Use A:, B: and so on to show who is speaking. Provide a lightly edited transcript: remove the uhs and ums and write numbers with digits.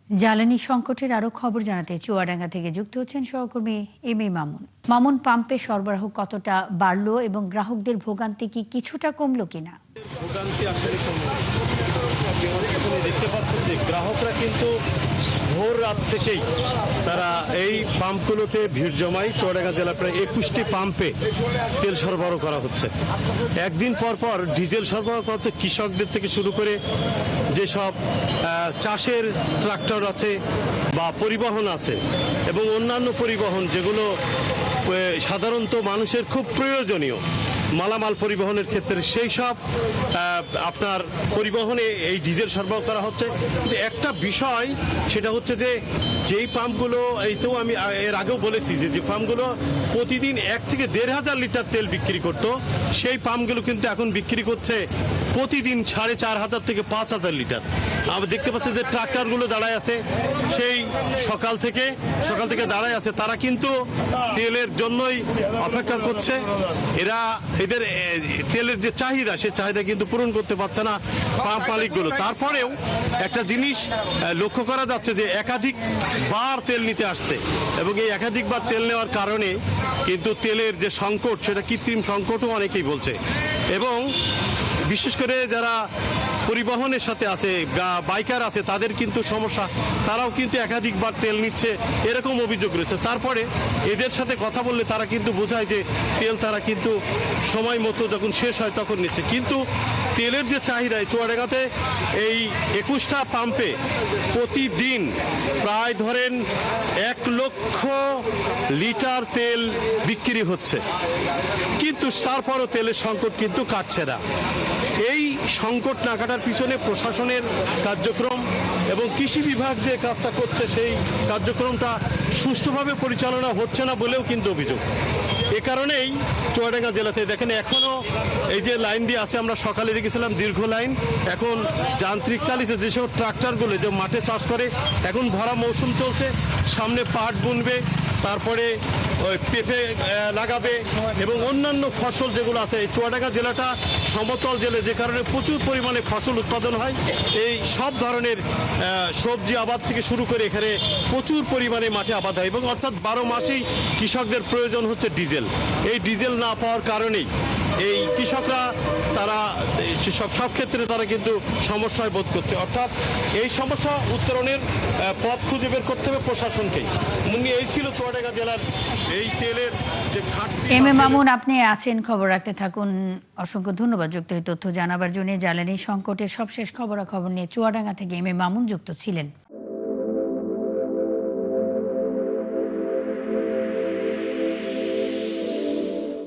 A: জ্বালানি সংকটের আরো খবর জানাতে চুয়াডাঙ্গা থেকে যুক্ত হচ্ছেন সহকর্মী এম মামুন। মামুন, পাম্পে সরবরাহ কতটা বাড়লো এবং গ্রাহকদের ভোগান্তি কি কিছুটা কমলো কিনা?
B: ভোগান্তি আসলে দেখতে পাচ্ছেন যে গ্রাহকরা কিন্তু ভোর রাত থেকেই তারা এই পাম্পগুলোতে ভিড় জমায়। চুয়াডাঙ্গা জেলার প্রায় 21টি পাম্পে তেল সরবরাহ করা হচ্ছে। একদিন পর পর ডিজেল সরবরাহ করা হচ্ছে কৃষকদের থেকে শুরু করে যেসব চাষের ট্রাক্টর আছে বা পরিবহন আছে এবং অন্যান্য পরিবহন যেগুলো সাধারণত মানুষের খুব প্রয়োজনীয় মালামাল পরিবহনের ক্ষেত্রে সেই সব আপনার পরিবহনে এই ডিজেল সরবরাহ করা হচ্ছে। কিন্তু একটা বিষয় সেটা হচ্ছে যে যেই পাম্পগুলো এইতেও আমি এর আগেও বলেছি যে পাম্পগুলো প্রতিদিন 1 থেকে 1,500 লিটার তেল বিক্রি করত, সেই পাম্পগুলো কিন্তু এখন বিক্রি করছে প্রতিদিন 4,500 থেকে 5,000 লিটার। আমরা দেখতে পাচ্ছি যে ট্রাক্টরগুলো দাঁড়ায় আছে, সেই সকাল থেকে দাঁড়ায় আছে, তারা কিন্তু তেলের জন্যই অপেক্ষা করছে। এদের তেলের যে চাহিদা সে চাহিদা কিন্তু পূরণ করতে পারছে না পাম্প মালিকগুলো। তারপরেও একটা জিনিস লক্ষ্য করা যাচ্ছে যে একাধিকবার তেল নিতে আসছে এবং এই একাধিকবার তেল নেওয়ার কারণে কিন্তু তেলের যে সংকট সেটা কৃত্রিম সংকটও অনেকেই বলছে। এবং বিশেষ করে যারা পরিবহনের সাথে আছে, বাইকার আছে, তাদের কিন্তু সমস্যা, তারাও কিন্তু একাধিকবার তেল নিচ্ছে এরকম অভিযোগ রয়েছে। তারপরে এদের সাথে কথা বললে তারা কিন্তু বোঝায় যে তেল তারা কিন্তু সময় মতো যখন শেষ হয় তখন নিচ্ছে। কিন্তু তেলের যে চাহিদা চুয়াডাঙ্গাতে এই 21টা পাম্পে প্রতিদিন প্রায় ধরেন 1 লক্ষ লিটার তেল বিক্রি হচ্ছে, কিন্তু তারপরও তেলের সংকট কিন্তু কাটছে না। এই সংকট না কাটার পিছনে প্রশাসনের কার্যক্রম এবং কৃষি বিভাগ যে কাজটা করছে সেই কার্যক্রমটা সুষ্ঠুভাবে পরিচালনা হচ্ছে না বলেও কিন্তু অভিযোগ। এ কারণেই চুয়াডাঙ্গা জেলাতে দেখেন এখনো এই যে লাইন দিয়ে আছে, আমরা সকালে দেখেছিলাম দীর্ঘ লাইন, এখন যান্ত্রিক চালিত যেসব ট্রাক্টরগুলো যে মাঠে চাষ করে, এখন ভরা মৌসুম চলছে, সামনে পাট বুনবে, তারপরে ওই পেঁপে লাগাবে এবং অন্যান্য ফসল যেগুলো আছে। এই চুয়াডাঙ্গা জেলাটা সমতল জেলা, যে কারণে প্রচুর পরিমাণে ফসল উৎপাদন হয়। এই সব ধরনের সবজি আবাদ থেকে শুরু করে এখানে প্রচুর পরিমাণে মাঠে আবাদ হয় এবং অর্থাৎ 12 মাসেই কৃষকদের প্রয়োজন হচ্ছে ডিজেল। এই ডিজেল না পাওয়ার কারণেই এই কৃষকরা তারা সব ক্ষেত্রে তারা কিন্তু সমস্যায় বোধ করছে। অর্থাৎ এই সমস্যা উত্তরণের পথ খুঁজে বের করতে হবে প্রশাসনকেই। এই ছিল চুয়াডাঙ্গা জেলার এই তেলের যে ঘাটতি।
A: এম মামুন, আপনি আছেন, খবর রাখতে থাকুন। অসংখ্য ধন্যবাদ যুক্ত এই তথ্য জানাবার জন্য। জ্বালানি সংকটের সবশেষ খবরাখবর নিয়ে চুয়াডাঙ্গা থেকে এম মামুন যুক্ত ছিলেন।